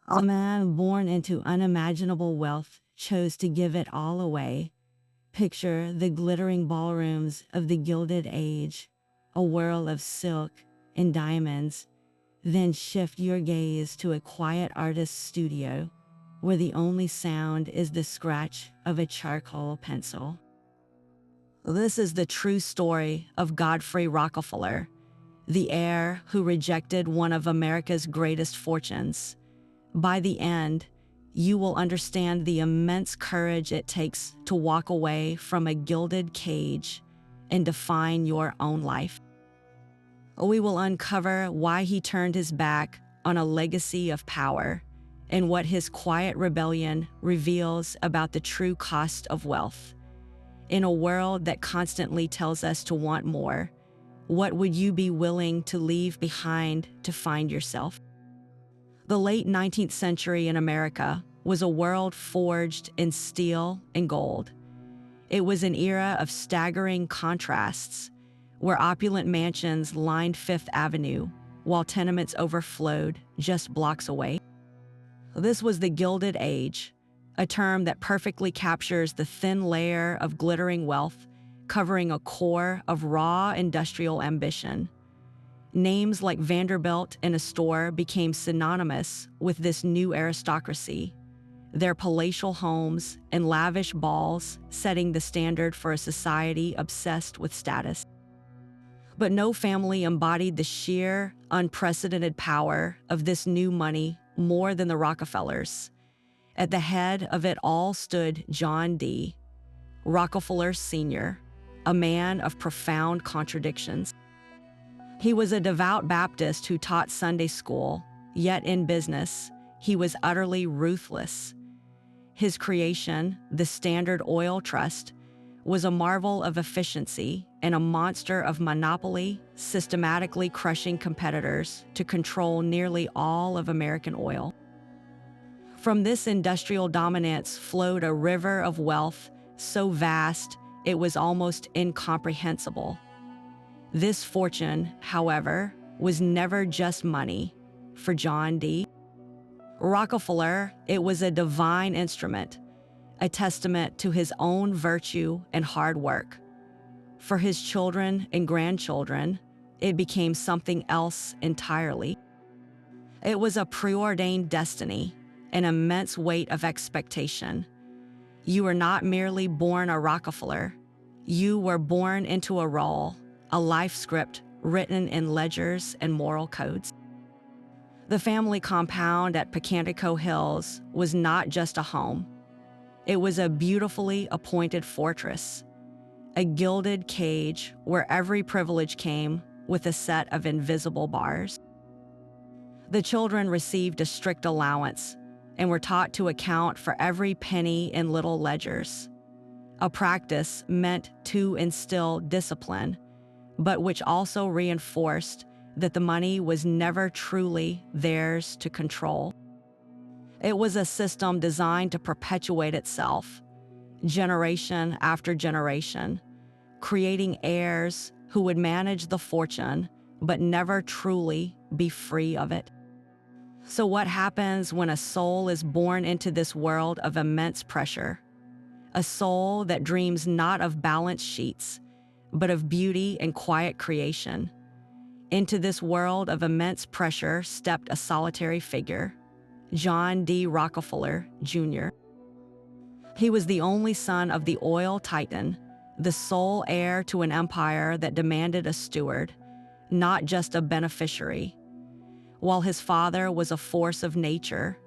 A man born into unimaginable wealth chose to give it all away. Picture the glittering ballrooms of the Gilded Age, a whirl of silk and diamonds. Then shift your gaze to a quiet artist's studio, where the only sound is the scratch of a charcoal pencil. This is the true story of Godfrey Rockefeller, the heir who rejected one of America's greatest fortunes. By the end, you will understand the immense courage it takes to walk away from a gilded cage and define your own life. We will uncover why he turned his back on a legacy of power and what his quiet rebellion reveals about the true cost of wealth. In a world that constantly tells us to want more, what would you be willing to leave behind to find yourself? The late 19th century in America was a world forged in steel and gold. It was an era of staggering contrasts, where opulent mansions lined Fifth Avenue, while tenements overflowed just blocks away. This was the Gilded Age, a term that perfectly captures the thin layer of glittering wealth covering a core of raw industrial ambition. Names like Vanderbilt and Astor became synonymous with this new aristocracy, their palatial homes and lavish balls setting the standard for a society obsessed with status. But no family embodied the sheer, unprecedented power of this new money more than the Rockefellers. At the head of it all stood John D. Rockefeller Sr., a man of profound contradictions. He was a devout Baptist who taught Sunday school, yet in business, he was utterly ruthless. His creation, the Standard Oil Trust, was a marvel of efficiency and a monster of monopoly, systematically crushing competitors to control nearly all of American oil. From this industrial dominance flowed a river of wealth so vast it was almost incomprehensible. This fortune, however, was never just money. For John D. Rockefeller, it was a divine instrument, a testament to his own virtue and hard work. For his children and grandchildren, it became something else entirely. It was a preordained destiny, an immense weight of expectation. You were not merely born a Rockefeller. You were born into a role, a life script written in ledgers and moral codes. The family compound at Pocantico Hills was not just a home. It was a beautifully appointed fortress, a gilded cage where every privilege came with a set of invisible bars. The children received a strict allowance and were taught to account for every penny in little ledgers, a practice meant to instill discipline, but which also reinforced that the money was never truly theirs to control. It was a system designed to perpetuate itself, generation after generation, creating heirs who would manage the fortune but never truly be free of it. So what happens when a soul is born into this world of immense pressure? A soul that dreams not of balance sheets, but of beauty and quiet creation. Into this world of immense pressure stepped a solitary figure, John D. Rockefeller Jr. He was the only son of the oil titan, the sole heir to an empire that demanded a steward, not just a beneficiary. While his father was a force of nature,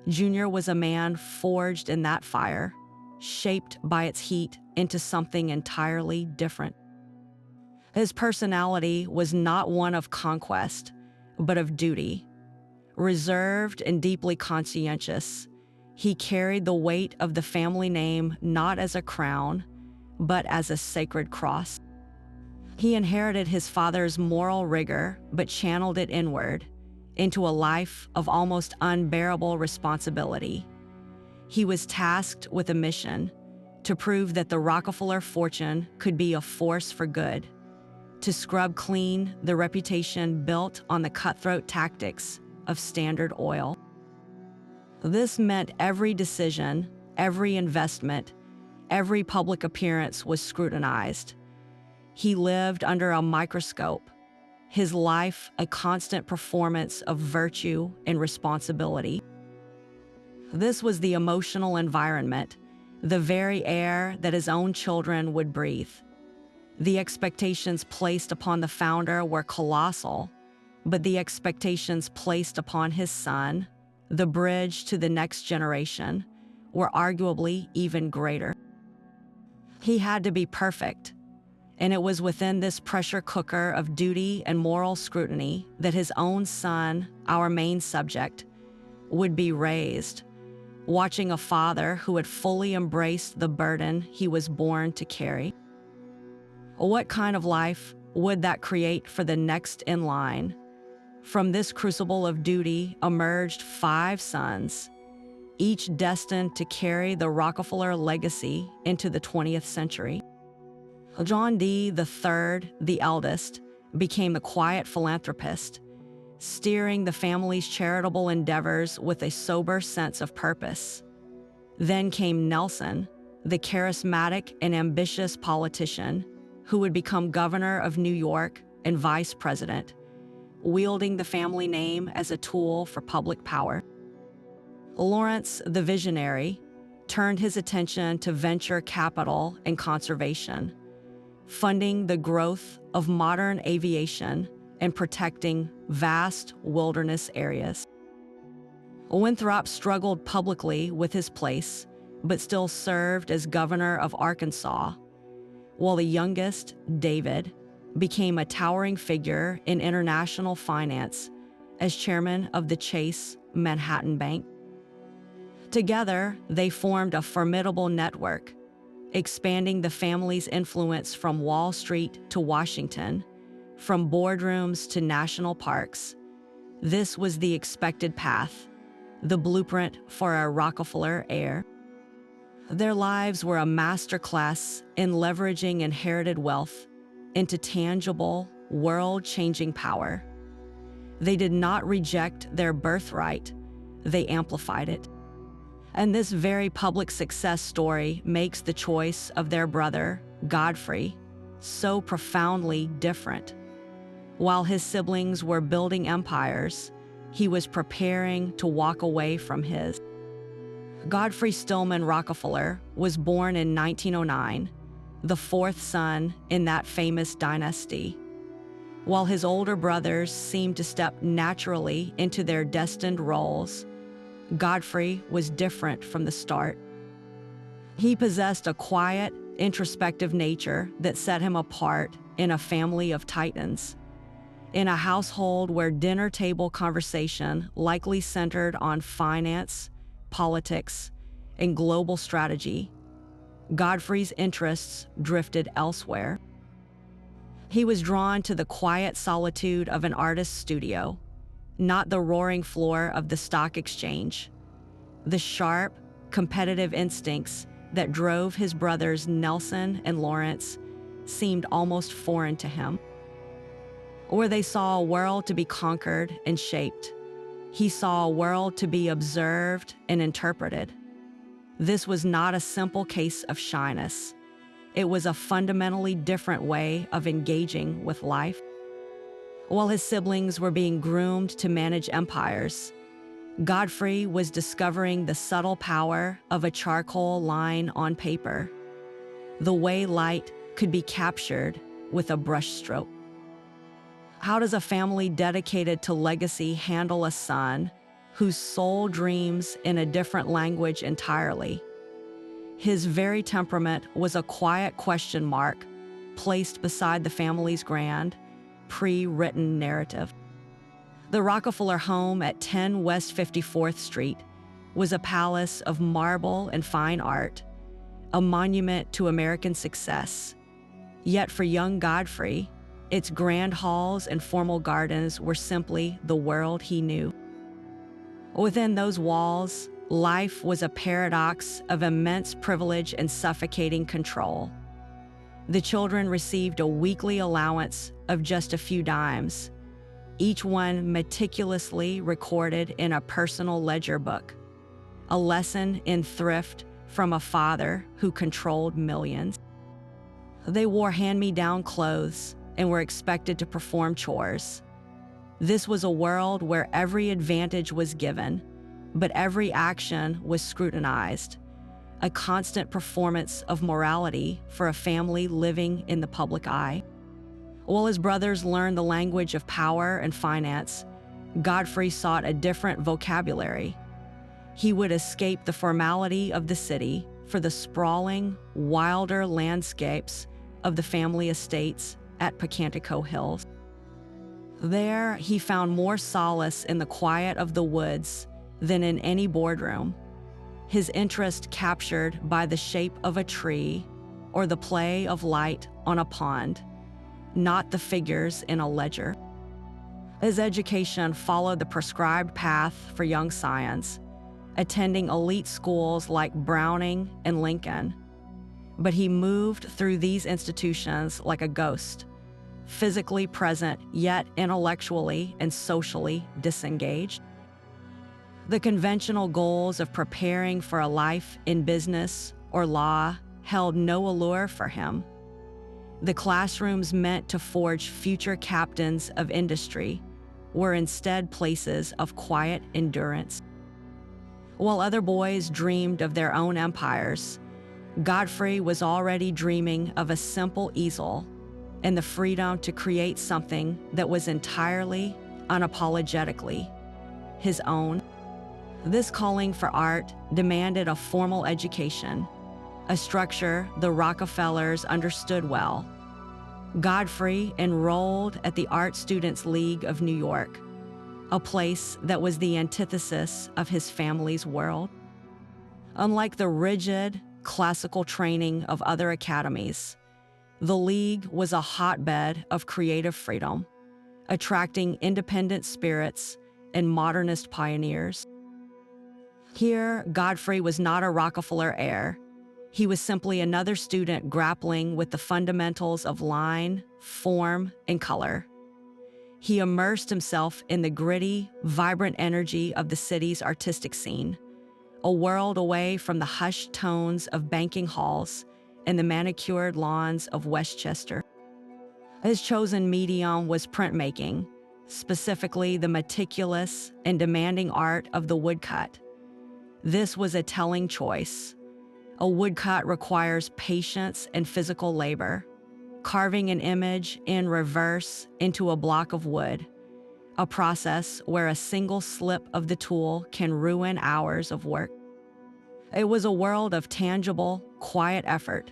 Jr. was a man forged in that fire, shaped by its heat into something entirely different. His personality was not one of conquest, but of duty. Reserved and deeply conscientious, he carried the weight of the family name not as a crown, but as a sacred cross. He inherited his father's moral rigor, but channeled it inward, into a life of almost unbearable responsibility. He was tasked with a mission to prove that the Rockefeller fortune could be a force for good, to scrub clean the reputation built on the cutthroat tactics of Standard Oil. This meant every decision, every investment, every public appearance was scrutinized. He lived under a microscope, his life a constant performance of virtue and responsibility. This was the emotional environment, the very air that his own children would breathe. The expectations placed upon the founder were colossal, but the expectations placed upon his son, the bridge to the next generation, were arguably even greater. He had to be perfect, and it was within this pressure cooker of duty and moral scrutiny that his own son, our main subject, would be raised, watching a father who had fully embraced the burden he was born to carry. What kind of life would that create for the next in line? From this crucible of duty emerged 5 sons, each destined to carry the Rockefeller legacy into the 20th century. John D. III, the eldest, became a quiet philanthropist, steering the family's charitable endeavors with a sober sense of purpose. Then came Nelson, the charismatic and ambitious politician who would become governor of New York and vice president, wielding the family name as a tool for public power. Lawrence, the visionary, turned his attention to venture capital and conservation, funding the growth of modern aviation and protecting vast wilderness areas. Winthrop struggled publicly with his place, but still served as governor of Arkansas, while the youngest, David, became a towering figure in international finance as chairman of the Chase Manhattan Bank. Together, they formed a formidable network, expanding the family's influence from Wall Street to Washington, from boardrooms to national parks. This was the expected path, the blueprint for a Rockefeller heir. Their lives were a masterclass in leveraging inherited wealth into tangible, world-changing power. They did not reject their birthright, they amplified it. And this very public success story makes the choice of their brother, Godfrey, so profoundly different. While his siblings were building empires, he was preparing to walk away from his. Godfrey Stillman Rockefeller was born in 1909, the 4th son in that famous dynasty. While his older brothers seemed to step naturally into their destined roles, Godfrey was different from the start. He possessed a quiet, introspective nature that set him apart in a family of titans. In a household where dinner table conversation likely centered on finance, politics, and global strategy, Godfrey's interests drifted elsewhere. He was drawn to the quiet solitude of an artist's studio, not the roaring floor of the stock exchange. The sharp, competitive instincts that drove his brothers Nelson and Lawrence seemed almost foreign to him. Where they saw a world to be conquered and shaped, he saw a world to be observed and interpreted. This was not a simple case of shyness. It was a fundamentally different way of engaging with life. While his siblings were being groomed to manage empires, Godfrey was discovering the subtle power of a charcoal line on paper, the way light could be captured with a brushstroke. How does a family dedicated to legacy handle a son whose soul dreams in a different language entirely? His very temperament was a quiet question mark placed beside the family's grand, pre-written narrative. The Rockefeller home at 10 West 54th Street was a palace of marble and fine art, a monument to American success. Yet for young Godfrey, its grand halls and formal gardens were simply the world he knew. Within those walls, life was a paradox of immense privilege and suffocating control. The children received a weekly allowance of just a few dimes, each one meticulously recorded in a personal ledger book. a lesson in thrift from a father who controlled millions. They wore hand-me-down clothes and were expected to perform chores. This was a world where every advantage was given, but every action was scrutinized, a constant performance of morality for a family living in the public eye. While his brothers learned the language of power and finance, Godfrey sought a different vocabulary. He would escape the formality of the city for the sprawling, wilder landscapes of the family estates at Pocantico Hills. There, he found more solace in the quiet of the woods than in any boardroom, his interest captured by the shape of a tree or the play of light on a pond, not the figures in a ledger. His education followed the prescribed path for young science, attending elite schools like Browning and Lincoln. But he moved through these institutions like a ghost, physically present yet intellectually and socially disengaged. The conventional goals of preparing for a life in business or law held no allure for him. The classrooms meant to forge future captains of industry were instead places of quiet endurance. While other boys dreamed of their own empires, Godfrey was already dreaming of a simple easel and the freedom to create something that was entirely, unapologetically, his own. This calling for art demanded a formal education, a structure the Rockefellers understood well. Godfrey enrolled at the Art Students League of New York, a place that was the antithesis of his family's world. Unlike the rigid, classical training of other academies, the League was a hotbed of creative freedom, attracting independent spirits and modernist pioneers. Here, Godfrey was not a Rockefeller heir. He was simply another student grappling with the fundamentals of line, form, and color. He immersed himself in the gritty, vibrant energy of the city's artistic scene, a world away from the hushed tones of banking halls and the manicured lawns of Westchester. His chosen medium was printmaking, specifically the meticulous and demanding art of the woodcut. This was a telling choice. A woodcut requires patience and physical labor, carving an image in reverse into a block of wood, a process where a single slip of the tool can ruin hours of work. It was a world of tangible, quiet effort,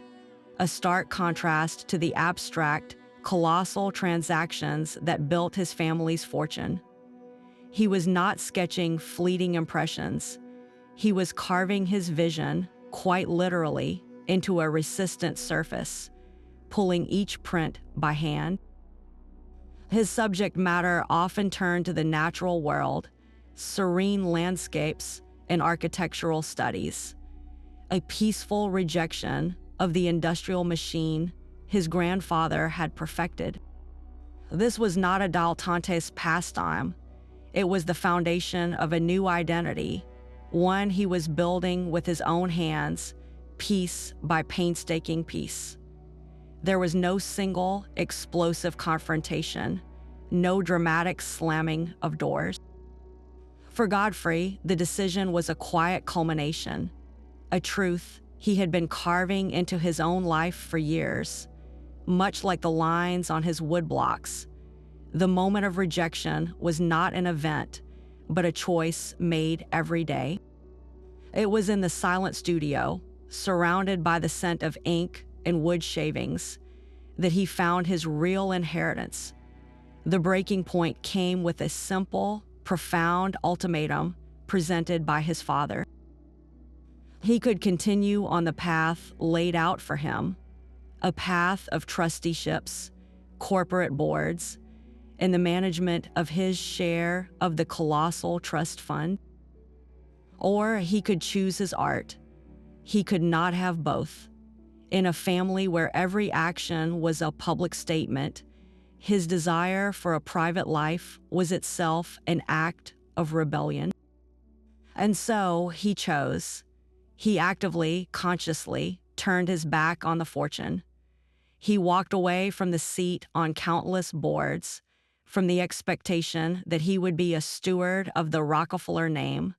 a stark contrast to the abstract, colossal transactions that built his family's fortune. He was not sketching fleeting impressions. He was carving his vision, quite literally, into a resistant surface, pulling each print by hand. His subject matter often turned to the natural world, serene landscapes, and architectural studies, a peaceful rejection of the industrial machine his grandfather had perfected. This was not a dilettante pastime. It was the foundation of a new identity, one he was building with his own hands, piece by painstaking piece. There was no single, explosive confrontation, no dramatic slamming of doors. For Godfrey, the decision was a quiet culmination, a truth he had been carving into his own life for years, much like the lines on his woodblocks. The moment of rejection was not an event, but a choice made every day. It was in the silent studio, surrounded by the scent of ink and wood shavings, that he found his real inheritance. The breaking point came with a simple, profound ultimatum presented by his father. He could continue on the path laid out for him, a path of trusteeships, corporate boards, and the management of his share of the colossal trust fund. Or he could choose his art. He could not have both. In a family where every action was a public statement, his desire for a private life was itself an act of rebellion. And so he chose. He actively, consciously turned his back on the fortune. He walked away from the seat on countless boards, from the expectation that he would be a steward of the Rockefeller name,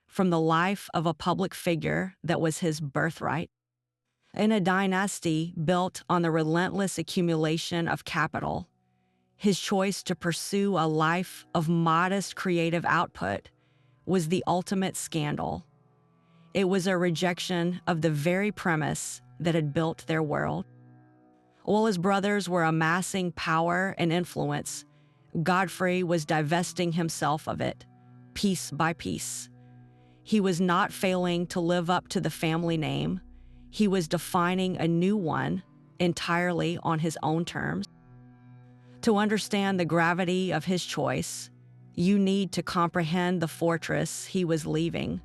from the life of a public figure that was his birthright. In a dynasty built on the relentless accumulation of capital, his choice to pursue a life of modest creative output was the ultimate scandal. It was a rejection of the very premise that had built their world. While his brothers were amassing power and influence, Godfrey was divesting himself of it, piece by piece. He was not failing to live up to the family name. He was defining a new one entirely on his own terms. To understand the gravity of his choice, you need to comprehend the fortress he was leaving.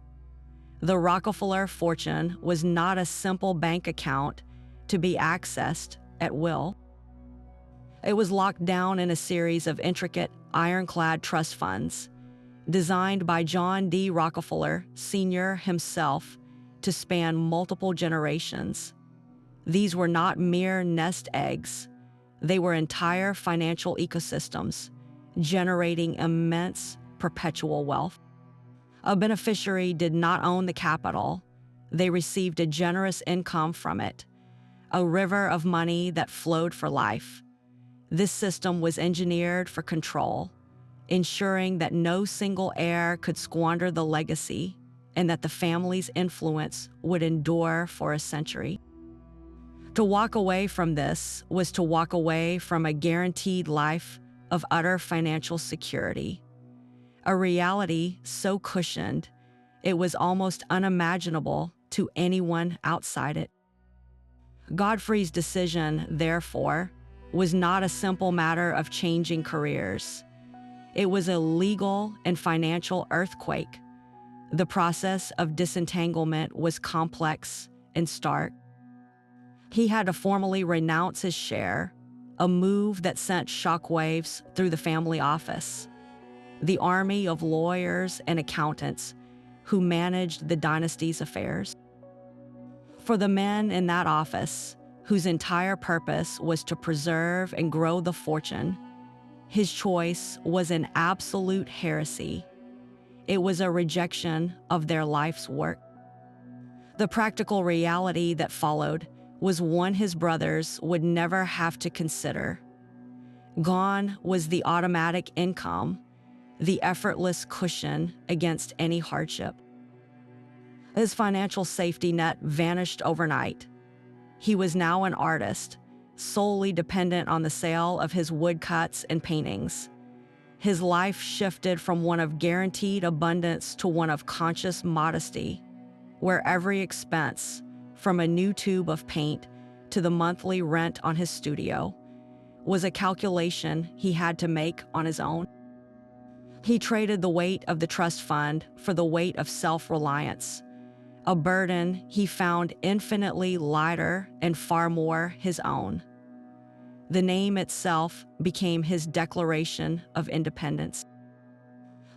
The Rockefeller fortune was not a simple bank account to be accessed at will. It was locked down in a series of intricate, ironclad trust funds, designed by John D. Rockefeller Sr. himself to span multiple generations. These were not mere nest eggs. They were entire financial ecosystems, generating immense, perpetual wealth. A beneficiary did not own the capital. They received a generous income from it, a river of money that flowed for life. This system was engineered for control, ensuring that no single heir could squander the legacy and that the family's influence would endure for a century. To walk away from this was to walk away from a guaranteed life of utter financial security, a reality so cushioned it was almost unimaginable to anyone outside it. Godfrey's decision, therefore, was not a simple matter of changing careers. It was a legal and financial earthquake. The process of disentanglement was complex and stark. He had to formally renounce his share, a move that sent shockwaves through the family office. The army of lawyers and accountants who managed the dynasty's affairs. For the men in that office, whose entire purpose was to preserve and grow the fortune, his choice was an absolute heresy. It was a rejection of their life's work. The practical reality that followed was one his brothers would never have to consider. Gone was the automatic income, the effortless cushion against any hardship. His financial safety net vanished overnight. He was now an artist, solely dependent on the sale of his woodcuts and paintings. His life shifted from one of guaranteed abundance to one of conscious modesty, where every expense, from a new tube of paint to the monthly rent on his studio, was a calculation he had to make on his own. He traded the weight of the trust fund for the weight of self-reliance, a burden he found infinitely lighter and far more his own. The name itself became his declaration of independence.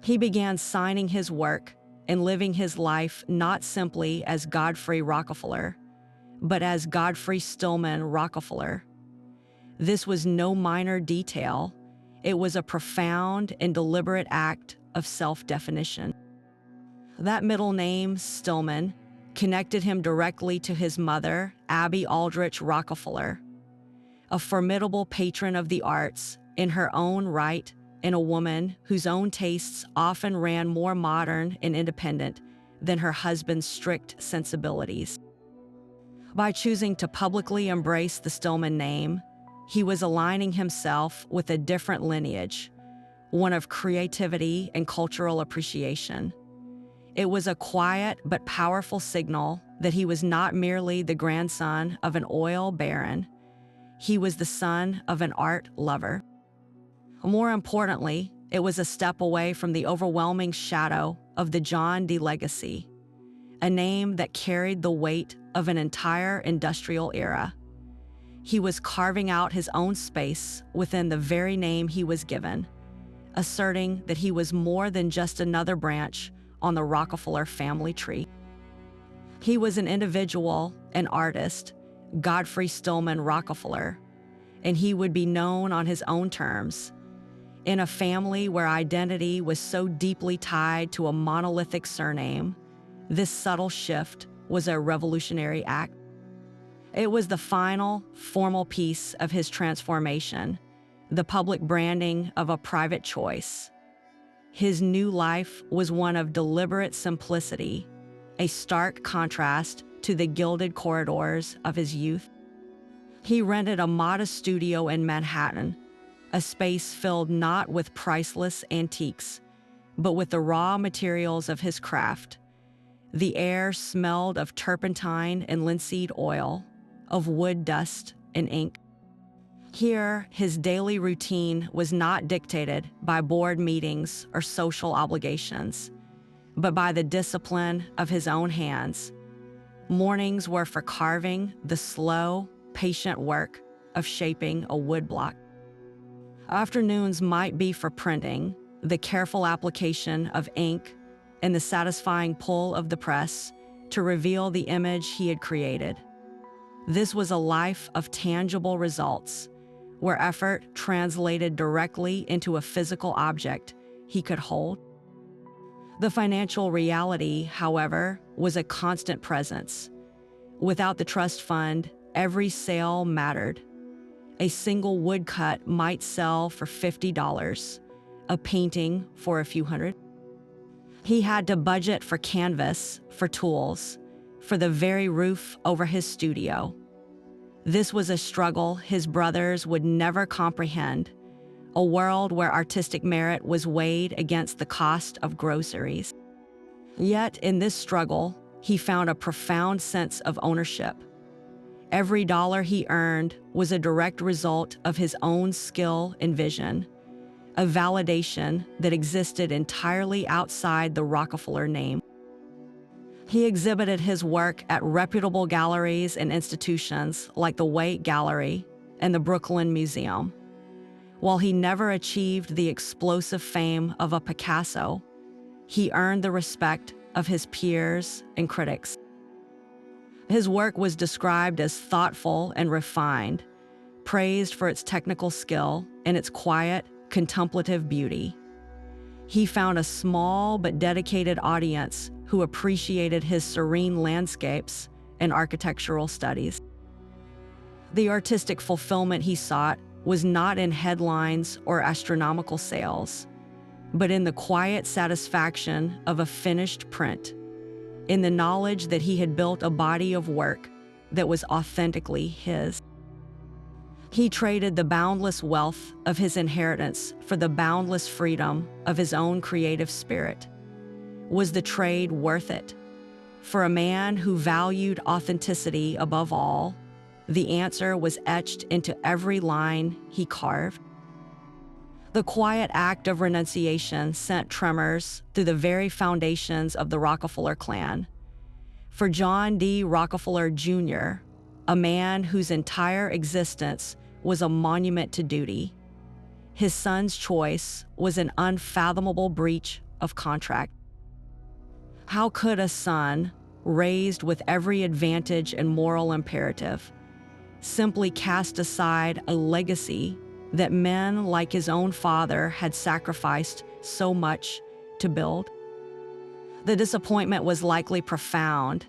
He began signing his work and living his life not simply as Godfrey Rockefeller, but as Godfrey Stillman Rockefeller. This was no minor detail. It was a profound and deliberate act of self-definition. That middle name, Stillman, connected him directly to his mother, Abby Aldrich Rockefeller, a formidable patron of the arts in her own right and a woman whose own tastes often ran more modern and independent than her husband's strict sensibilities. By choosing to publicly embrace the Stillman name, he was aligning himself with a different lineage, one of creativity and cultural appreciation. It was a quiet but powerful signal that he was not merely the grandson of an oil baron. He was the son of an art lover. More importantly, it was a step away from the overwhelming shadow of the John D. legacy, a name that carried the weight of an entire industrial era. He was carving out his own space within the very name he was given, asserting that he was more than just another branch on the Rockefeller family tree. He was an individual, an artist, Godfrey Stillman Rockefeller, and he would be known on his own terms. In a family where identity was so deeply tied to a monolithic surname, this subtle shift was a revolutionary act. It was the final, formal piece of his transformation, the public branding of a private choice. His new life was one of deliberate simplicity, a stark contrast to the gilded corridors of his youth. He rented a modest studio in Manhattan, a space filled not with priceless antiques, but with the raw materials of his craft. The air smelled of turpentine and linseed oil, of wood dust and ink. Here, his daily routine was not dictated by board meetings or social obligations, but by the discipline of his own hands. Mornings were for carving, the slow, patient work of shaping a woodblock. Afternoons might be for printing, the careful application of ink and the satisfying pull of the press to reveal the image he had created. This was a life of tangible results, where effort translated directly into a physical object he could hold. The financial reality, however, was a constant presence. Without the trust fund, every sale mattered. A single woodcut might sell for $50, a painting for a few hundred. He had to budget for canvas, for tools, for the very roof over his studio. This was a struggle his brothers would never comprehend, a world where artistic merit was weighed against the cost of groceries. Yet in this struggle, he found a profound sense of ownership. Every dollar he earned was a direct result of his own skill and vision, a validation that existed entirely outside the Rockefeller name. He exhibited his work at reputable galleries and institutions like the Waite Gallery and the Brooklyn Museum. While he never achieved the explosive fame of a Picasso, he earned the respect of his peers and critics. His work was described as thoughtful and refined, praised for its technical skill and its quiet, contemplative beauty. He found a small but dedicated audience who appreciated his serene landscapes and architectural studies. The artistic fulfillment he sought was not in headlines or astronomical sales, but in the quiet satisfaction of a finished print, in the knowledge that he had built a body of work that was authentically his. He traded the boundless wealth of his inheritance for the boundless freedom of his own creative spirit. Was the trade worth it? For a man who valued authenticity above all, the answer was etched into every line he carved. The quiet act of renunciation sent tremors through the very foundations of the Rockefeller clan. For John D. Rockefeller Jr., a man whose entire existence was a monument to duty, his son's choice was an unfathomable breach of contract. How could a son, raised with every advantage and moral imperative, simply cast aside a legacy that men like his own father had sacrificed so much to build? The disappointment was likely profound,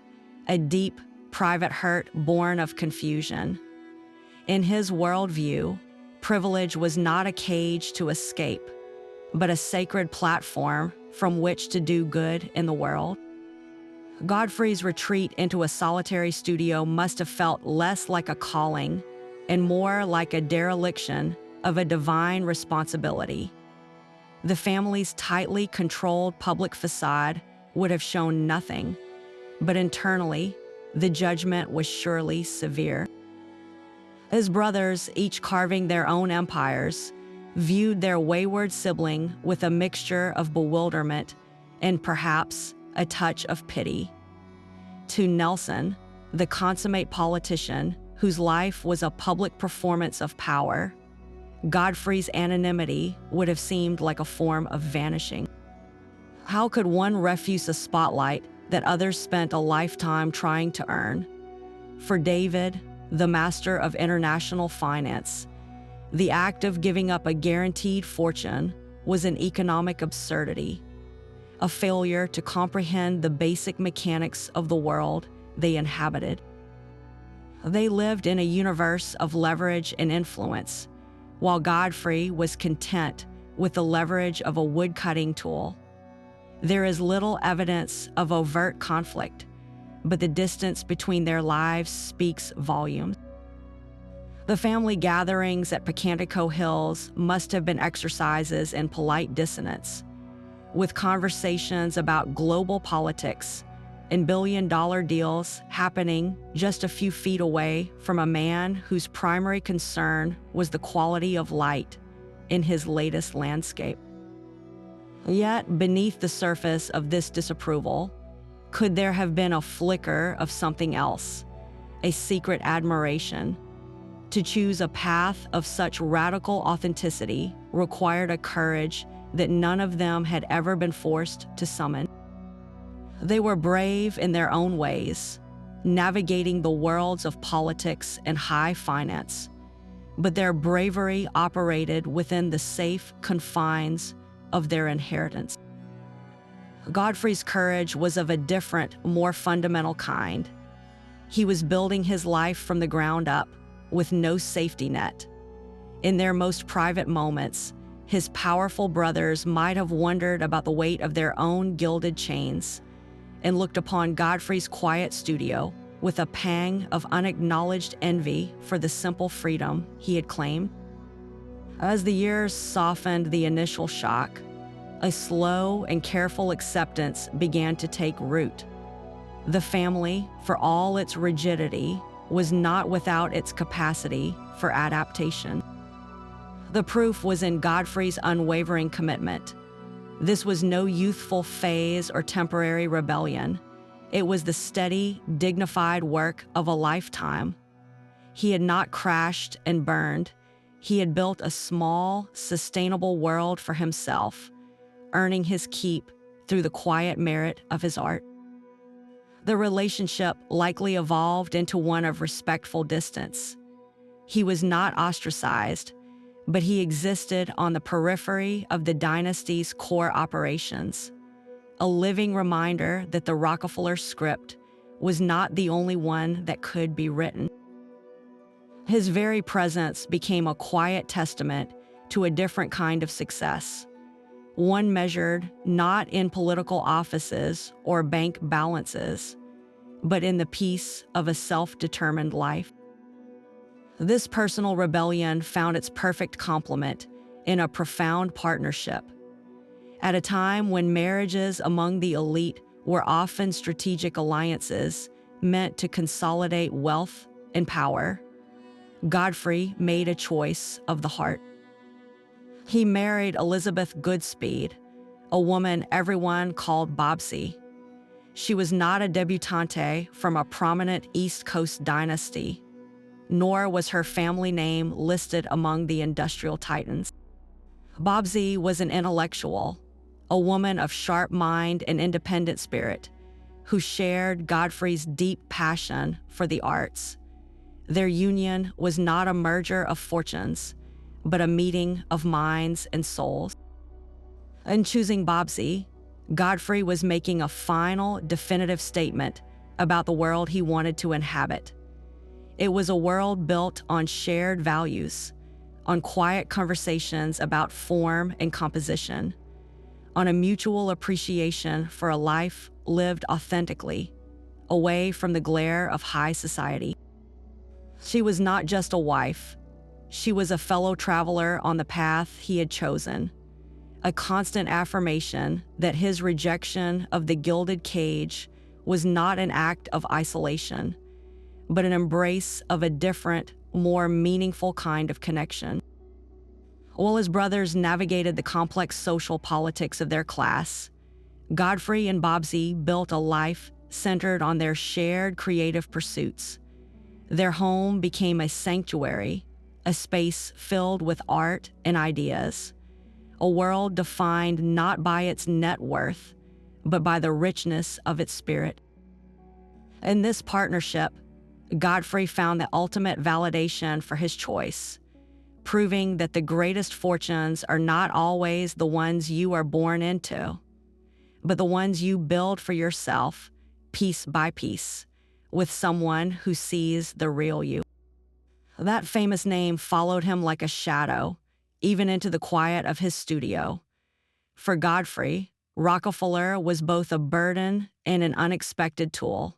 a deep, private hurt born of confusion. In his worldview, privilege was not a cage to escape, but a sacred platform from which to do good in the world. Godfrey's retreat into a solitary studio must have felt less like a calling and more like a dereliction of a divine responsibility. The family's tightly controlled public facade would have shown nothing, but internally, the judgment was surely severe. His brothers, each carving their own empires, viewed their wayward sibling with a mixture of bewilderment and perhaps a touch of pity. To Nelson, the consummate politician whose life was a public performance of power, Godfrey's anonymity would have seemed like a form of vanishing. How could one refuse a spotlight that others spent a lifetime trying to earn? For David, the master of international finance, the act of giving up a guaranteed fortune was an economic absurdity, a failure to comprehend the basic mechanics of the world they inhabited. They lived in a universe of leverage and influence, while Godfrey was content with the leverage of a wood-cutting tool. There is little evidence of overt conflict, but the distance between their lives speaks volumes. The family gatherings at Picantico Hills must have been exercises in polite dissonance, with conversations about global politics and billion-dollar deals happening just a few feet away from a man whose primary concern was the quality of light in his latest landscape. Yet, beneath the surface of this disapproval, could there have been a flicker of something else, a secret admiration? To choose a path of such radical authenticity required a courage that none of them had ever been forced to summon. They were brave in their own ways, navigating the worlds of politics and high finance, but their bravery operated within the safe confines of their inheritance. Godfrey's courage was of a different, more fundamental kind. He was building his life from the ground up, with no safety net. In their most private moments, his powerful brothers might have wondered about the weight of their own gilded chains and looked upon Godfrey's quiet studio with a pang of unacknowledged envy for the simple freedom he had claimed. As the years softened the initial shock, a slow and careful acceptance began to take root. The family, for all its rigidity, was not without its capacity for adaptation. The proof was in Godfrey's unwavering commitment. This was no youthful phase or temporary rebellion. It was the steady, dignified work of a lifetime. He had not crashed and burned. He had built a small, sustainable world for himself, earning his keep through the quiet merit of his art. The relationship likely evolved into one of respectful distance. He was not ostracized, but he existed on the periphery of the dynasty's core operations, a living reminder that the Rockefeller script was not the only one that could be written. His very presence became a quiet testament to a different kind of success, one measured not in political offices or bank balances, but in the peace of a self-determined life. This personal rebellion found its perfect complement in a profound partnership. At a time when marriages among the elite were often strategic alliances meant to consolidate wealth and power, Godfrey made a choice of the heart. He married Elizabeth Goodspeed, a woman everyone called Bobsy. She was not a debutante from a prominent East Coast dynasty, nor was her family name listed among the industrial titans. Bobsy was an intellectual, a woman of sharp mind and independent spirit, who shared Godfrey's deep passion for the arts. Their union was not a merger of fortunes, but a meeting of minds and souls. In choosing Bobsy, Godfrey was making a final, definitive statement about the world he wanted to inhabit. It was a world built on shared values, on quiet conversations about form and composition, on a mutual appreciation for a life lived authentically, away from the glare of high society. She was not just a wife. She was a fellow traveler on the path he had chosen, a constant affirmation that his rejection of the gilded cage was not an act of isolation, but an embrace of a different, more meaningful kind of connection. While his brothers navigated the complex social politics of their class, Godfrey and Bobsy built a life centered on their shared creative pursuits. Their home became a sanctuary, a space filled with art and ideas, a world defined not by its net worth, but by the richness of its spirit. In this partnership, Godfrey found the ultimate validation for his choice, proving that the greatest fortunes are not always the ones you are born into, but the ones you build for yourself, piece by piece, with someone who sees the real you. That famous name followed him like a shadow, even into the quiet of his studio. For Godfrey, Rockefeller was both a burden and an unexpected tool.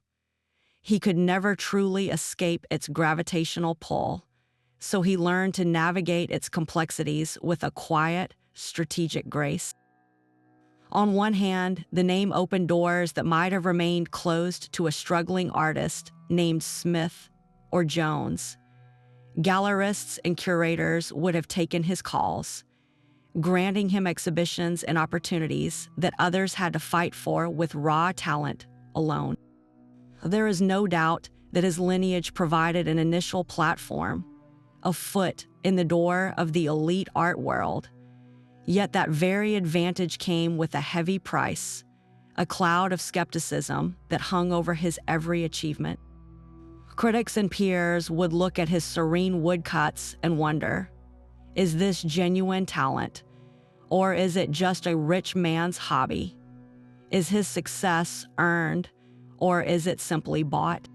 He could never truly escape its gravitational pull, so he learned to navigate its complexities with a quiet, strategic grace. On one hand, the name opened doors that might have remained closed to a struggling artist named Smith or Jones. Gallerists and curators would have taken his calls, granting him exhibitions and opportunities that others had to fight for with raw talent alone. There is no doubt that his lineage provided an initial platform, a foot in the door of the elite art world. Yet that very advantage came with a heavy price, a cloud of skepticism that hung over his every achievement. Critics and peers would look at his serene woodcuts and wonder, is this genuine talent, or is it just a rich man's hobby? Is his success earned, or is it simply bought?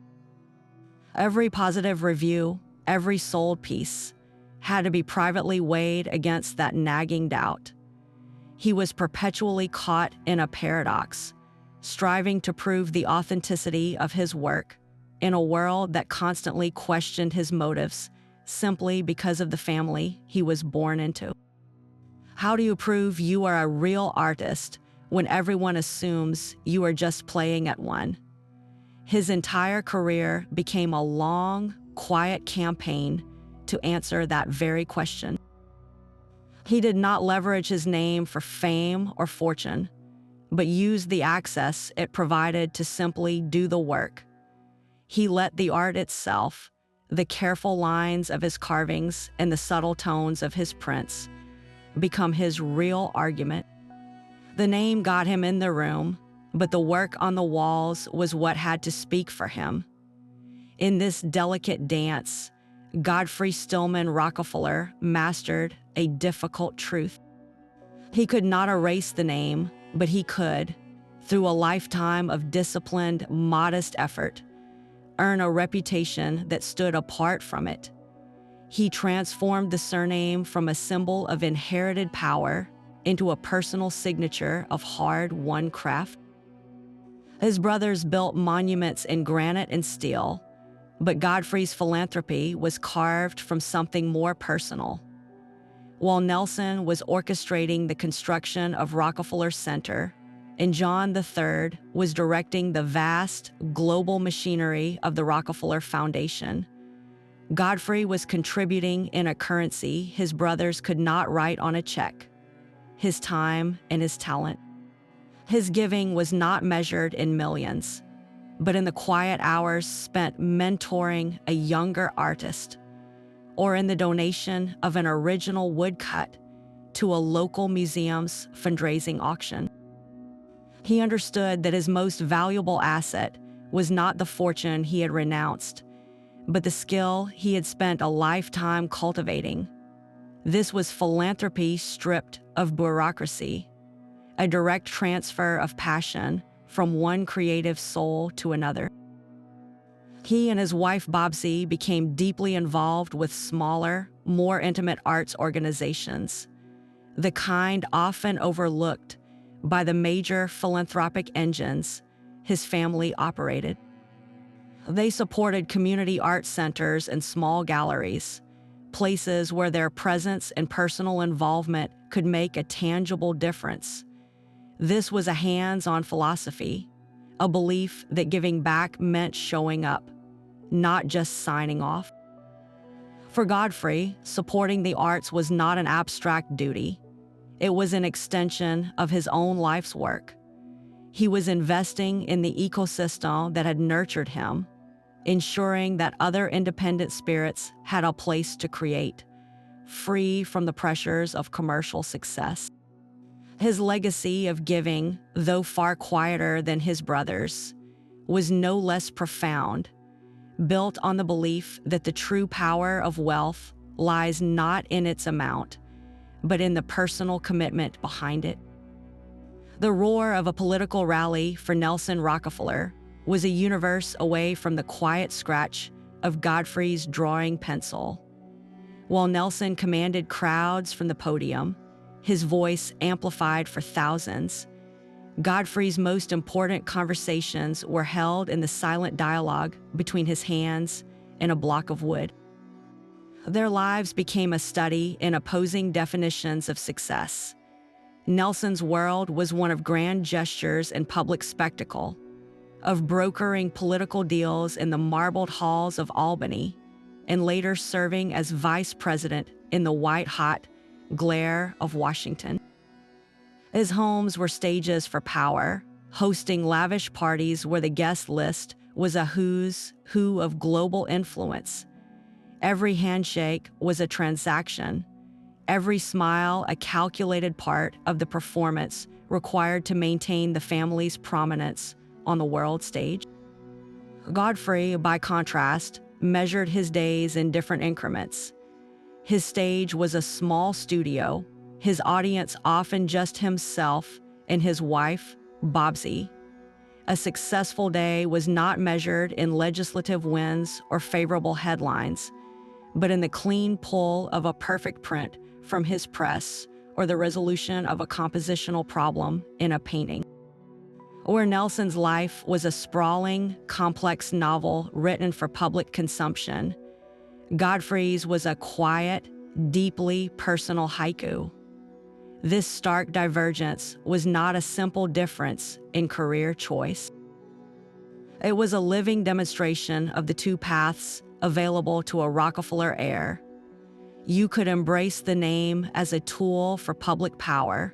Every positive review, every sold piece, had to be privately weighed against that nagging doubt. He was perpetually caught in a paradox, striving to prove the authenticity of his work in a world that constantly questioned his motives simply because of the family he was born into. How do you prove you are a real artist when everyone assumes you are just playing at one? His entire career became a long, quiet campaign to answer that very question. He did not leverage his name for fame or fortune, but used the access it provided to simply do the work. He let the art itself, the careful lines of his carvings and the subtle tones of his prints, become his real argument. The name got him in the room, but the work on the walls was what had to speak for him. In this delicate dance, Godfrey Stillman Rockefeller mastered a difficult truth. He could not erase the name, but he could, through a lifetime of disciplined, modest effort, earn a reputation that stood apart from it. He transformed the surname from a symbol of inherited power into a personal signature of hard-won craft. His brothers built monuments in granite and steel, but Godfrey's philanthropy was carved from something more personal. While Nelson was orchestrating the construction of Rockefeller Center, and John III was directing the vast, global machinery of the Rockefeller Foundation, Godfrey was contributing in a currency his brothers could not write on a check: his time and his talent. His giving was not measured in millions, but in the quiet hours spent mentoring a younger artist, or in the donation of an original woodcut to a local museum's fundraising auction. He understood that his most valuable asset was not the fortune he had renounced, but the skill he had spent a lifetime cultivating. This was philanthropy stripped of bureaucracy, a direct transfer of passion from one creative soul to another. He and his wife Bobsy became deeply involved with smaller, more intimate arts organizations, the kind often overlooked by the major philanthropic engines his family operated. They supported community art centers and small galleries, places where their presence and personal involvement could make a tangible difference. This was a hands-on philosophy, a belief that giving back meant showing up, not just signing off. For Godfrey, supporting the arts was not an abstract duty. It was an extension of his own life's work. He was investing in the ecosystem that had nurtured him, ensuring that other independent spirits had a place to create, free from the pressures of commercial success. His legacy of giving, though far quieter than his brothers, was no less profound, built on the belief that the true power of wealth lies not in its amount, but in the personal commitment behind it. The roar of a political rally for Nelson Rockefeller was a universe away from the quiet scratch of Godfrey's drawing pencil. While Nelson commanded crowds from the podium, his voice amplified for thousands, Godfrey's most important conversations were held in the silent dialogue between his hands and a block of wood. Their lives became a study in opposing definitions of success. Nelson's world was one of grand gestures and public spectacle, of brokering political deals in the marbled halls of Albany, and later serving as vice president in the white-hot glare of Washington. His homes were stages for power, hosting lavish parties where the guest list was a who's who of global influence. Every handshake was a transaction, every smile a calculated part of the performance required to maintain the family's prominence on the world stage. Godfrey, by contrast, measured his days in different increments. His stage was a small studio, his audience often just himself and his wife, Bobsy. A successful day was not measured in legislative wins or favorable headlines, but in the clean pull of a perfect print from his press or the resolution of a compositional problem in a painting. Where Nelson's life was a sprawling, complex novel written for public consumption, Godfrey's was a quiet, deeply personal haiku. This stark divergence was not a simple difference in career choice. It was a living demonstration of the two paths available to a Rockefeller heir. You could embrace the name as a tool for public power,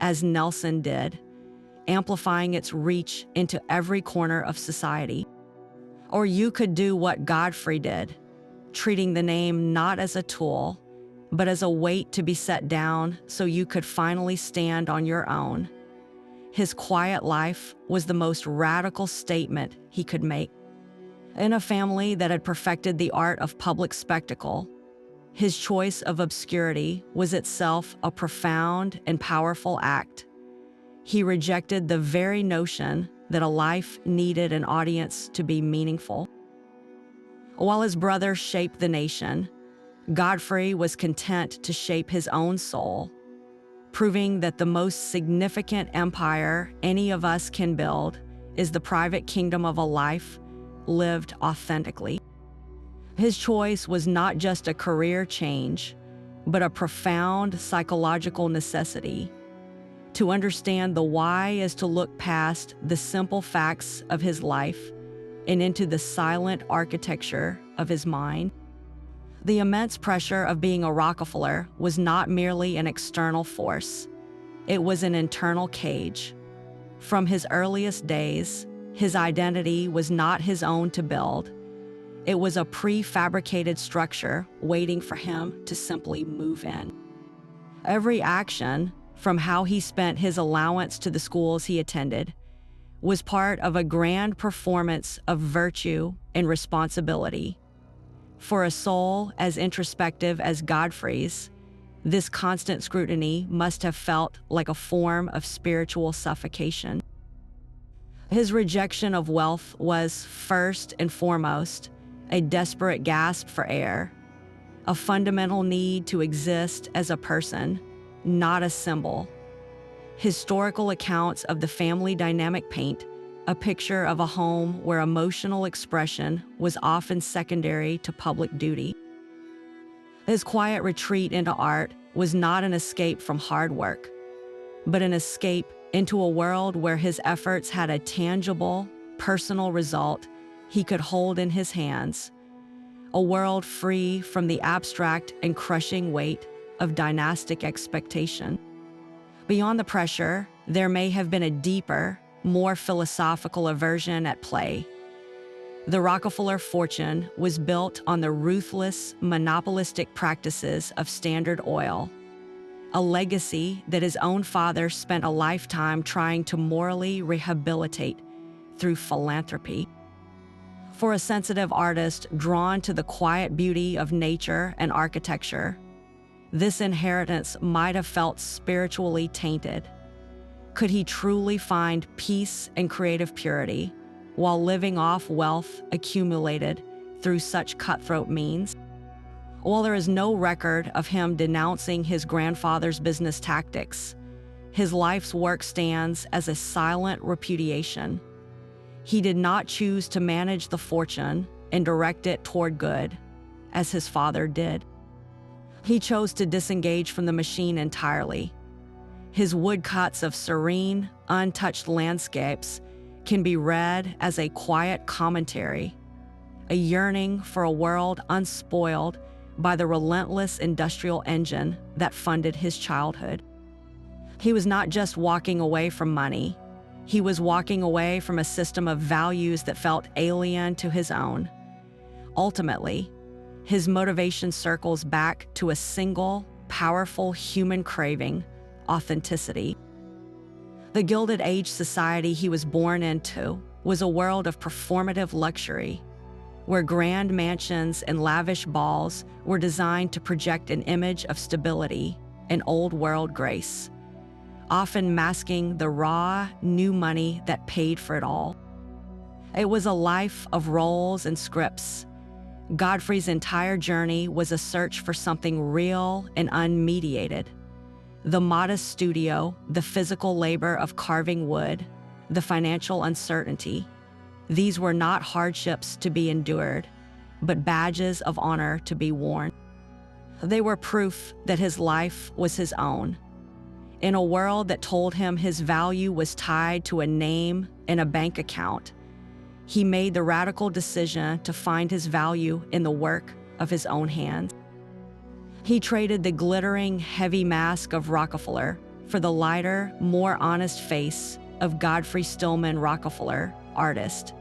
as Nelson did, amplifying its reach into every corner of society. Or you could do what Godfrey did, treating the name not as a tool, but as a weight to be set down so you could finally stand on your own. His quiet life was the most radical statement he could make. In a family that had perfected the art of public spectacle, his choice of obscurity was itself a profound and powerful act. He rejected the very notion that a life needed an audience to be meaningful. While his brother shaped the nation, Godfrey was content to shape his own soul, proving that the most significant empire any of us can build is the private kingdom of a life lived authentically. His choice was not just a career change, but a profound psychological necessity. To understand the why is to look past the simple facts of his life and into the silent architecture of his mind. The immense pressure of being a Rockefeller was not merely an external force. It was an internal cage. From his earliest days, his identity was not his own to build. It was a prefabricated structure waiting for him to simply move in. Every action, from how he spent his allowance to the schools he attended, was part of a grand performance of virtue and responsibility. For a soul as introspective as Godfrey's, this constant scrutiny must have felt like a form of spiritual suffocation. His rejection of wealth was, first and foremost, a desperate gasp for air, a fundamental need to exist as a person, not a symbol. Historical accounts of the family dynamic paint a picture of a home where emotional expression was often secondary to public duty. His quiet retreat into art was not an escape from hard work, but an escape into a world where his efforts had a tangible, personal result he could hold in his hands, a world free from the abstract and crushing weight of dynastic expectation. Beyond the pressure, there may have been a deeper, more philosophical aversion at play. The Rockefeller fortune was built on the ruthless, monopolistic practices of Standard Oil, a legacy that his own father spent a lifetime trying to morally rehabilitate through philanthropy. For a sensitive artist drawn to the quiet beauty of nature and architecture, this inheritance might have felt spiritually tainted. Could he truly find peace and creative purity while living off wealth accumulated through such cutthroat means? While there is no record of him denouncing his grandfather's business tactics, his life's work stands as a silent repudiation. He did not choose to manage the fortune and direct it toward good, as his father did. He chose to disengage from the machine entirely. His woodcuts of serene, untouched landscapes can be read as a quiet commentary, a yearning for a world unspoiled by the relentless industrial engine that funded his childhood. He was not just walking away from money, he was walking away from a system of values that felt alien to his own. Ultimately, his motivation circles back to a single, powerful human craving: authenticity. The Gilded Age society he was born into was a world of performative luxury, where grand mansions and lavish balls were designed to project an image of stability and old-world grace, often masking the raw, new money that paid for it all. It was a life of roles and scripts. Godfrey's entire journey was a search for something real and unmediated. The modest studio, the physical labor of carving wood, the financial uncertainty, these were not hardships to be endured, but badges of honor to be worn. They were proof that his life was his own. In a world that told him his value was tied to a name and a bank account, he made the radical decision to find his value in the work of his own hands. He traded the glittering, heavy mask of Rockefeller for the lighter, more honest face of Godfrey Stillman Rockefeller, artist.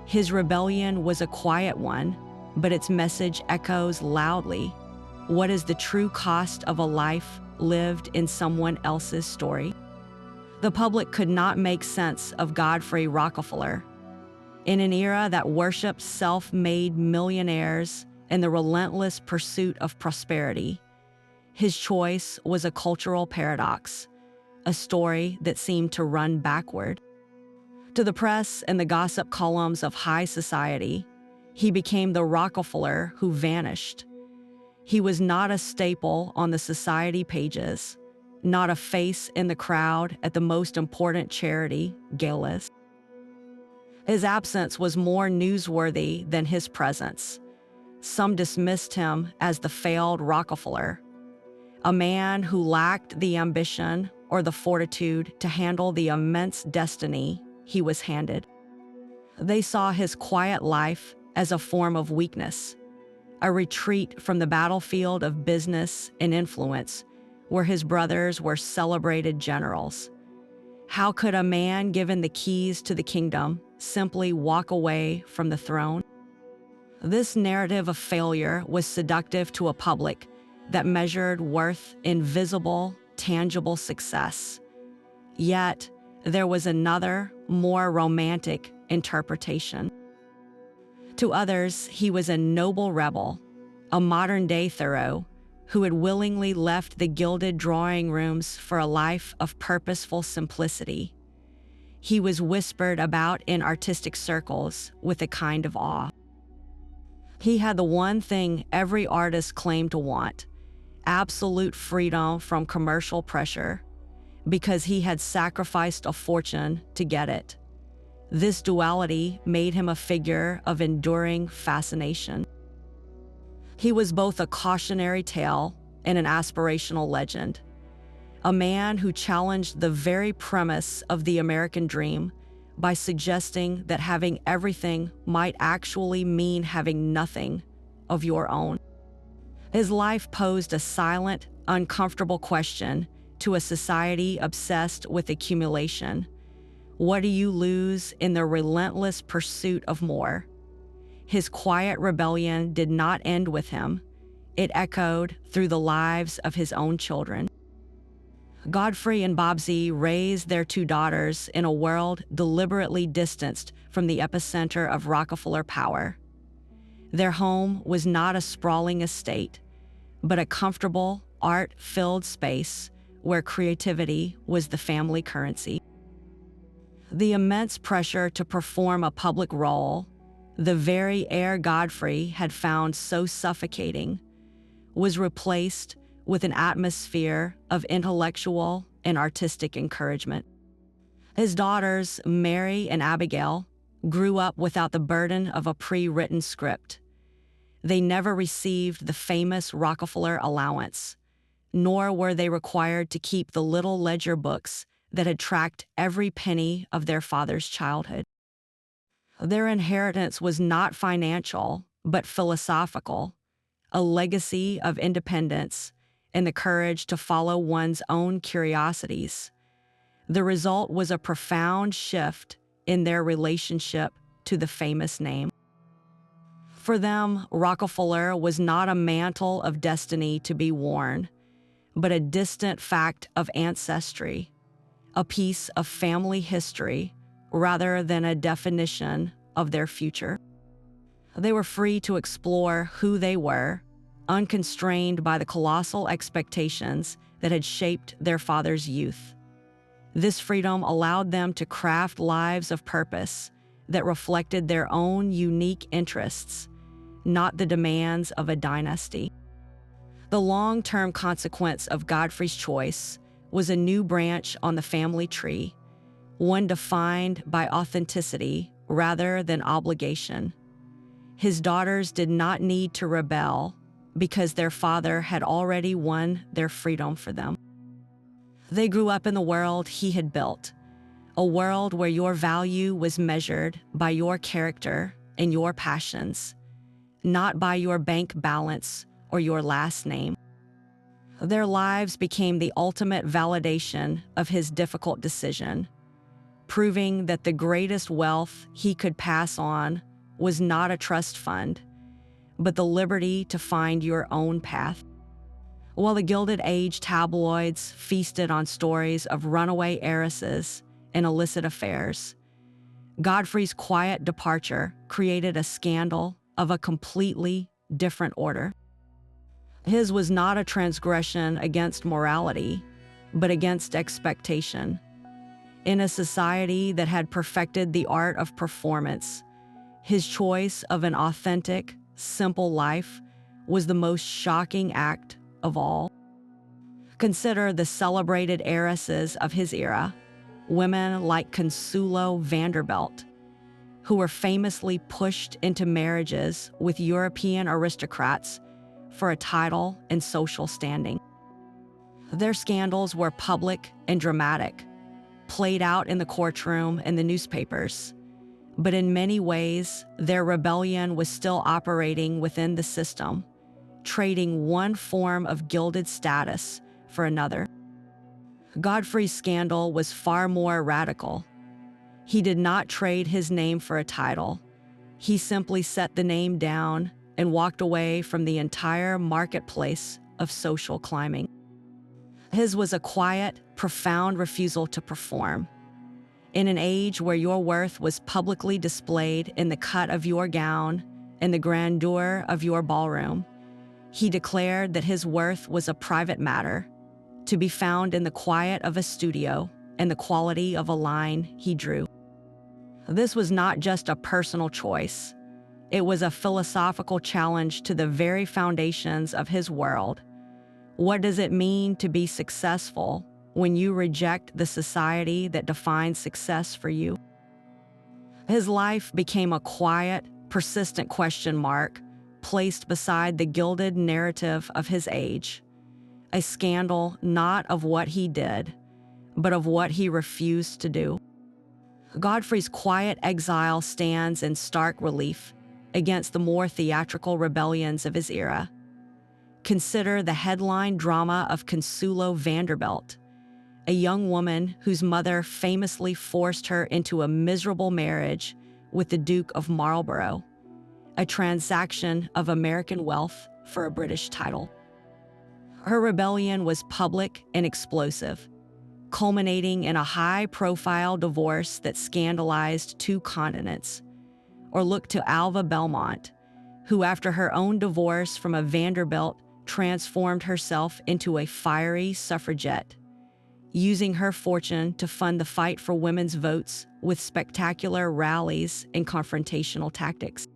His rebellion was a quiet one, but its message echoes loudly. What is the true cost of a life lived in someone else's story? The public could not make sense of Godfrey Rockefeller. In an era that worshipped self-made millionaires and the relentless pursuit of prosperity, his choice was a cultural paradox, a story that seemed to run backward. To the press and the gossip columns of high society, he became the Rockefeller who vanished. He was not a staple on the society pages, not a face in the crowd at the most important charity galas. His absence was more newsworthy than his presence. Some dismissed him as the failed Rockefeller, a man who lacked the ambition or the fortitude to handle the immense destiny he was handed. They saw his quiet life as a form of weakness, a retreat from the battlefield of business and influence where his brothers were celebrated generals. How could a man given the keys to the kingdom simply walk away from the throne? This narrative of failure was seductive to a public that measured worth in visible, tangible success. Yet, there was another, more romantic interpretation. To others, he was a noble rebel, a modern-day Thoreau, who had willingly left the gilded drawing rooms for a life of purposeful simplicity. He was whispered about in artistic circles with a kind of awe. He had the one thing every artist claimed to want: absolute freedom from commercial pressure, because he had sacrificed a fortune to get it. This duality made him a figure of enduring fascination. He was both a cautionary tale and an aspirational legend, a man who challenged the very premise of the American dream by suggesting that having everything might actually mean having nothing of your own. His life posed a silent, uncomfortable question to a society obsessed with accumulation. What do you lose in the relentless pursuit of more? his quiet rebellion did not end with him. It echoed through the lives of his own children. Godfrey and Bobsy raised their two daughters in a world deliberately distanced from the epicenter of Rockefeller power. Their home was not a sprawling estate, but a comfortable, art-filled space where creativity was the family currency. The immense pressure to perform a public role, the very heir Godfrey had found so suffocating, was replaced with an atmosphere of intellectual and artistic encouragement. His daughters, Mary and Abigail, grew up without the burden of a pre-written script. They never received the famous Rockefeller allowance, nor were they required to keep the little ledger books that had tracked every penny of their father's childhood. Their inheritance was not financial, but philosophical, a legacy of independence and the courage to follow one's own curiosities. The result was a profound shift in their relationship to the famous name. For them, Rockefeller was not a mantle of destiny to be worn, but a distant fact of ancestry, a piece of family history rather than a definition of their future. They were free to explore who they were, unconstrained by the colossal expectations that had shaped their father's youth. This freedom allowed them to craft lives of purpose that reflected their own unique interests, not the demands of a dynasty. The long-term consequence of Godfrey's choice was a new branch on the family tree, one defined by authenticity rather than obligation. His daughters did not need to rebel because their father had already won their freedom for them. They grew up in the world he had built, a world where your value was measured by your character and your passions, not by your bank balance or your last name. Their lives became the ultimate validation of his difficult decision, proving that the greatest wealth he could pass on was not a trust fund, but the liberty to find your own path. While the Gilded Age tabloids feasted on stories of runaway heiresses and illicit affairs, Godfrey's quiet departure created a scandal of a completely different order. His was not a transgression against morality, but against expectation. In a society that had perfected the art of performance, his choice of an authentic, simple life was the most shocking act of all. Consider the celebrated heiresses of his era, women like Consuelo Vanderbilt, who were famously pushed into marriages with European aristocrats for a title and social standing. Their scandals were public and dramatic, played out in the courtroom and the newspapers. But in many ways, their rebellion was still operating within the system, trading one form of gilded status for another. Godfrey's scandal was far more radical. He did not trade his name for a title. He simply set the name down and walked away from the entire marketplace of social climbing. His was a quiet, profound refusal to perform. In an age where your worth was publicly displayed in the cut of your gown and the grandeur of your ballroom, he declared that his worth was a private matter, to be found in the quiet of a studio and the quality of a line he drew. This was not just a personal choice. It was a philosophical challenge to the very foundations of his world. What does it mean to be successful when you reject the society that defines success for you? His life became a quiet, persistent question mark placed beside the gilded narrative of his age, a scandal not of what he did, but of what he refused to do. Godfrey's quiet exile stands in stark relief against the more theatrical rebellions of his era. Consider the headline drama of Consuelo Vanderbilt, a young woman whose mother famously forced her into a miserable marriage with the Duke of Marlborough, a transaction of American wealth for a British title. Her rebellion was public and explosive, culminating in a high-profile divorce that scandalized 2 continents. Or look to Alva Belmont, who after her own divorce from a Vanderbilt transformed herself into a fiery suffragette, using her fortune to fund the fight for women's votes with spectacular rallies and confrontational tactics.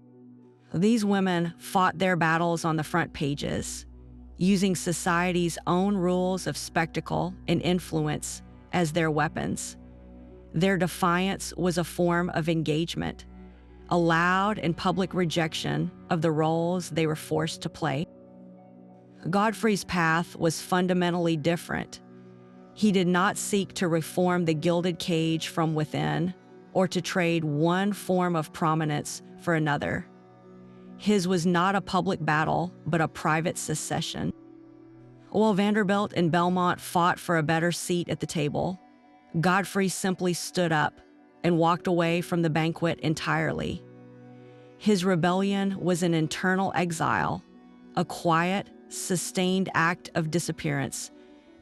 These women fought their battles on the front pages, using society's own rules of spectacle and influence as their weapons. Their defiance was a form of engagement, a loud and public rejection of the roles they were forced to play. Godfrey's path was fundamentally different. He did not seek to reform the gilded cage from within or to trade one form of prominence for another. His was not a public battle, but a private secession. While Vanderbilt and Belmont fought for a better seat at the table, Godfrey simply stood up and walked away from the banquet entirely. His rebellion was an internal exile, a quiet, sustained act of disappearance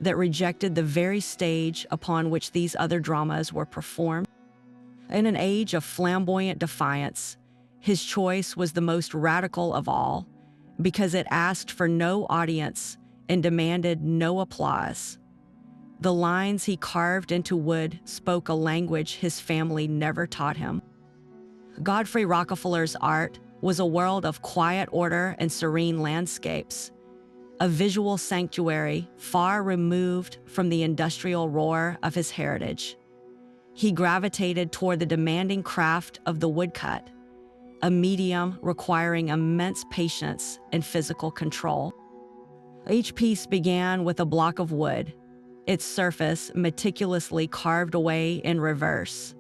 that rejected the very stage upon which these other dramas were performed. In an age of flamboyant defiance, his choice was the most radical of all because it asked for no audience and demanded no applause. The lines he carved into wood spoke a language his family never taught him. Godfrey Rockefeller's art was a world of quiet order and serene landscapes, a visual sanctuary far removed from the industrial roar of his heritage. He gravitated toward the demanding craft of the woodcut, a medium requiring immense patience and physical control. Each piece began with a block of wood, its surface meticulously carved away in reverse.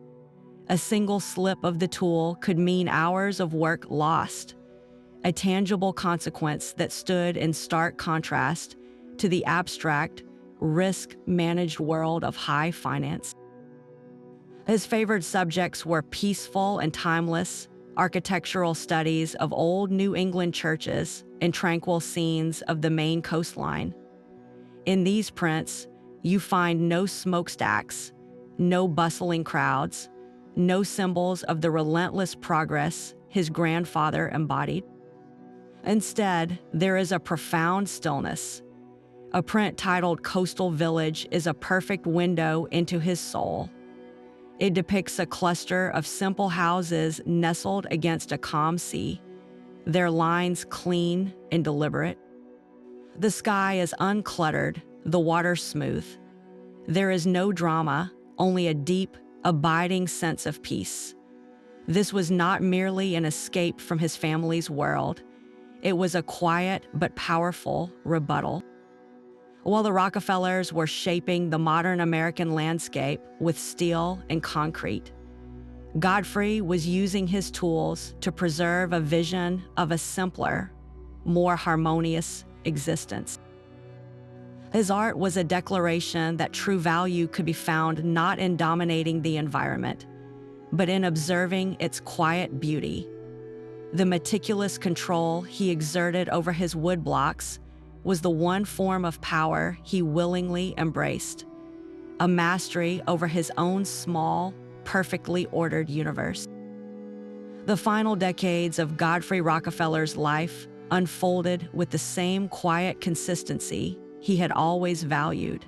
A single slip of the tool could mean hours of work lost, a tangible consequence that stood in stark contrast to the abstract, risk-managed world of high finance. His favored subjects were peaceful and timeless architectural studies of old New England churches and tranquil scenes of the Maine coastline. In these prints, you find no smokestacks, no bustling crowds, no symbols of the relentless progress his grandfather embodied. Instead, there is a profound stillness. A print titled Coastal Village is a perfect window into his soul. It depicts a cluster of simple houses nestled against a calm sea, their lines clean and deliberate. The sky is uncluttered, the water smooth. There is no drama, only a deep, abiding sense of peace. This was not merely an escape from his family's world. It was a quiet but powerful rebuttal. While the Rockefellers were shaping the modern American landscape with steel and concrete, Godfrey was using his tools to preserve a vision of a simpler, more harmonious existence. His art was a declaration that true value could be found not in dominating the environment, but in observing its quiet beauty. The meticulous control he exerted over his wood blocks was the one form of power he willingly embraced, a mastery over his own small, perfectly ordered universe. The final decades of Godfrey Rockefeller's life unfolded with the same quiet consistency he had always valued.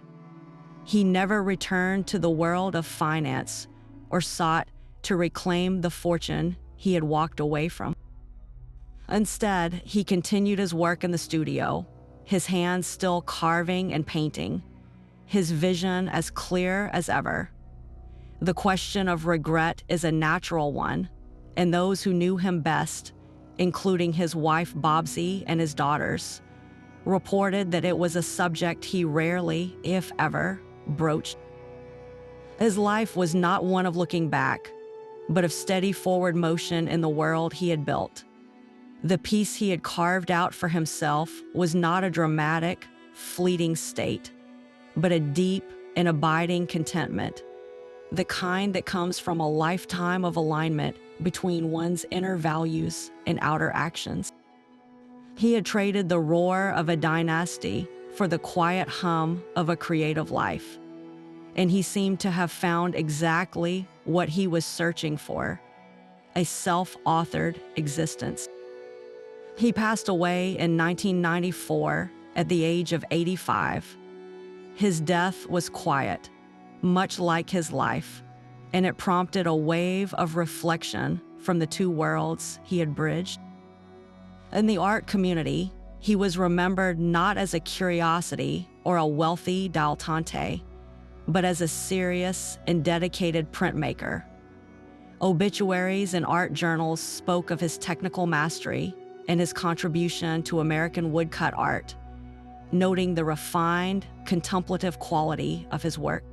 He never returned to the world of finance or sought to reclaim the fortune he had walked away from. Instead, he continued his work in the studio, his hands still carving and painting, his vision as clear as ever. The question of regret is a natural one, and those who knew him best, including his wife Bobsy and his daughters, reported that it was a subject he rarely, if ever, broached. His life was not one of looking back, but of steady forward motion in the world he had built. The peace he had carved out for himself was not a dramatic, fleeting state, but a deep and abiding contentment, the kind that comes from a lifetime of alignment between one's inner values and outer actions. He had traded the roar of a dynasty for the quiet hum of a creative life, and he seemed to have found exactly what he was searching for: a self-authored existence. He passed away in 1994 at the age of 85. His death was quiet, much like his life, and it prompted a wave of reflection from the two worlds he had bridged. In the art community, he was remembered not as a curiosity or a wealthy dilettante, but as a serious and dedicated printmaker. Obituaries and art journals spoke of his technical mastery and his contribution to American woodcut art, noting the refined, contemplative quality of his work.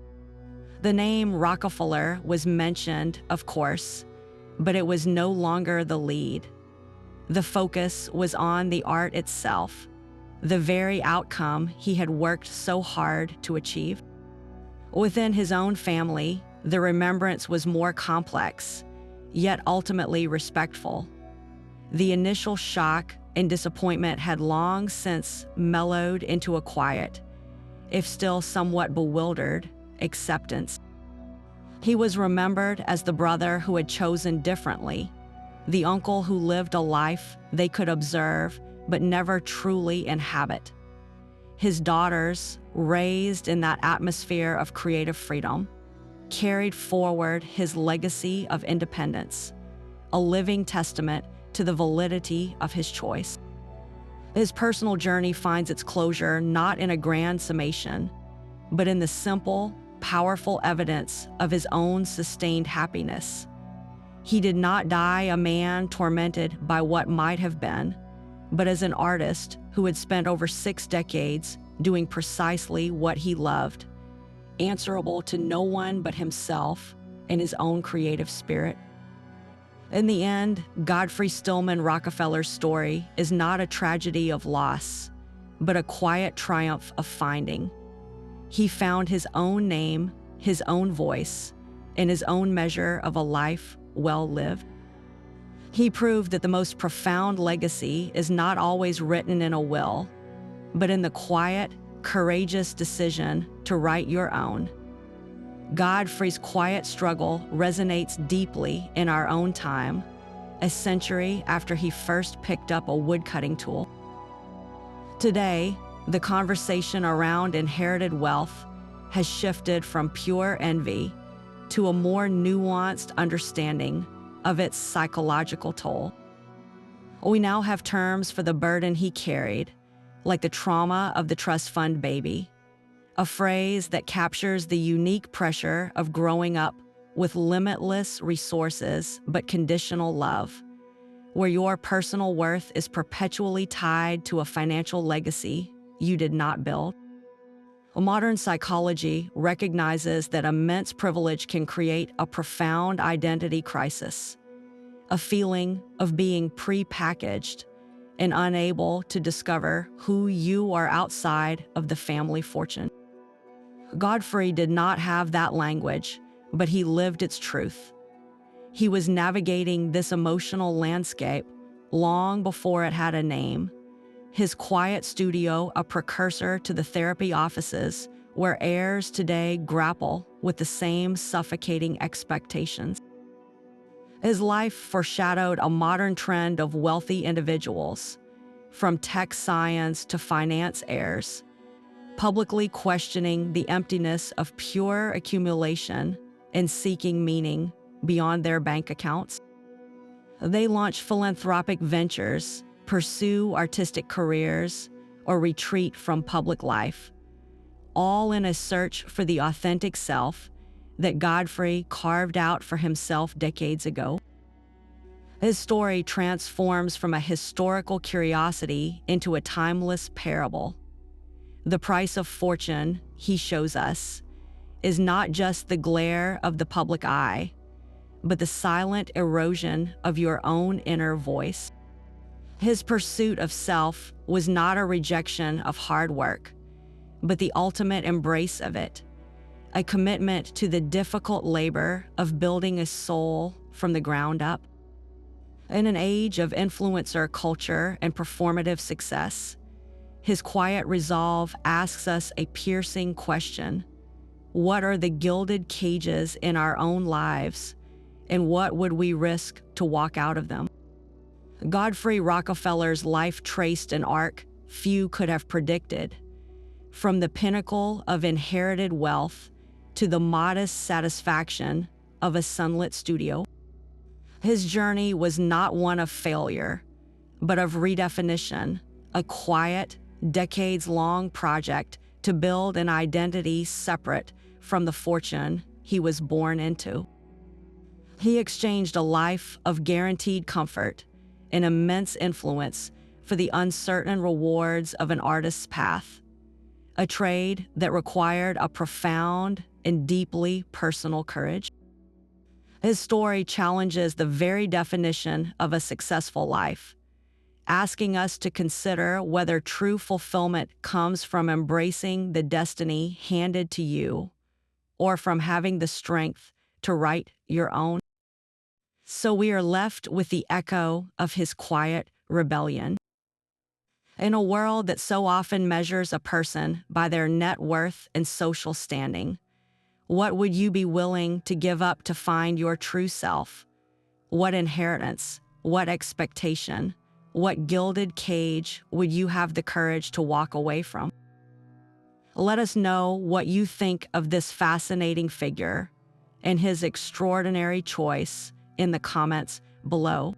The name Rockefeller was mentioned, of course, but it was no longer the lead. The focus was on the art itself, the very outcome he had worked so hard to achieve. Within his own family, the remembrance was more complex, yet ultimately respectful. The initial shock and disappointment had long since mellowed into a quiet, if still somewhat bewildered, acceptance. He was remembered as the brother who had chosen differently, the uncle who lived a life they could observe but never truly inhabit. His daughters, raised in that atmosphere of creative freedom, carried forward his legacy of independence, a living testament to the validity of his choice. His personal journey finds its closure not in a grand summation, but in the simple, powerful evidence of his own sustained happiness. He did not die a man tormented by what might have been, but as an artist who had spent over 6 decades doing precisely what he loved, answerable to no one but himself and his own creative spirit. In the end, Godfrey Stillman Rockefeller's story is not a tragedy of loss, but a quiet triumph of finding. He found his own name, his own voice, and his own measure of a life well lived. He proved that the most profound legacy is not always written in a will, but in the quiet, courageous decision to write your own. Godfrey's quiet struggle resonates deeply in our own time, a century after he first picked up a woodcutting tool. Today, the conversation around inherited wealth has shifted from pure envy to a more nuanced understanding of its psychological toll. We now have terms for the burden he carried, like the trauma of the trust fund baby, a phrase that captures the unique pressure of growing up with limitless resources but conditional love, where your personal worth is perpetually tied to a financial legacy you did not build. Modern psychology recognizes that immense privilege can create a profound identity crisis, a feeling of being pre-packaged and unable to discover who you are outside of the family fortune. Godfrey did not have that language, but he lived its truth. He was navigating this emotional landscape long before it had a name, his quiet studio a precursor to the therapy offices where heirs today grapple with the same suffocating expectations. His life foreshadowed a modern trend of wealthy individuals, from tech science to finance heirs, publicly questioning the emptiness of pure accumulation and seeking meaning beyond their bank accounts. They launch philanthropic ventures, pursue artistic careers, or retreat from public life, all in a search for the authentic self that Godfrey carved out for himself decades ago. His story transforms from a historical curiosity into a timeless parable. The price of fortune, he shows us, is not just the glare of the public eye, but the silent erosion of your own inner voice. His pursuit of self was not a rejection of hard work, but the ultimate embrace of it, a commitment to the difficult labor of building a soul from the ground up. In an age of influencer culture and performative success, his quiet resolve asks us a piercing question. What are the gilded cages in our own lives, and what would we risk to walk out of them? Godfrey Rockefeller's life traced an arc few could have predicted. From the pinnacle of inherited wealth to the modest satisfaction of a sunlit studio, his journey was not one of failure, but of redefinition, a quiet, decades-long project to build an identity separate from the fortune he was born into. He exchanged a life of guaranteed comfort and immense influence for the uncertain rewards of an artist's path, a trade that required a profound and deeply personal courage. His story challenges the very definition of a successful life, asking us to consider whether true fulfillment comes from embracing the destiny handed to you or from having the strength to write your own. So we are left with the echo of his quiet rebellion. In a world that so often measures a person by their net worth and social standing, what would you be willing to give up to find your true self? What inheritance, what expectation, what gilded cage would you have the courage to walk away from? Let us know what you think of this fascinating figure and his extraordinary choice in the comments below.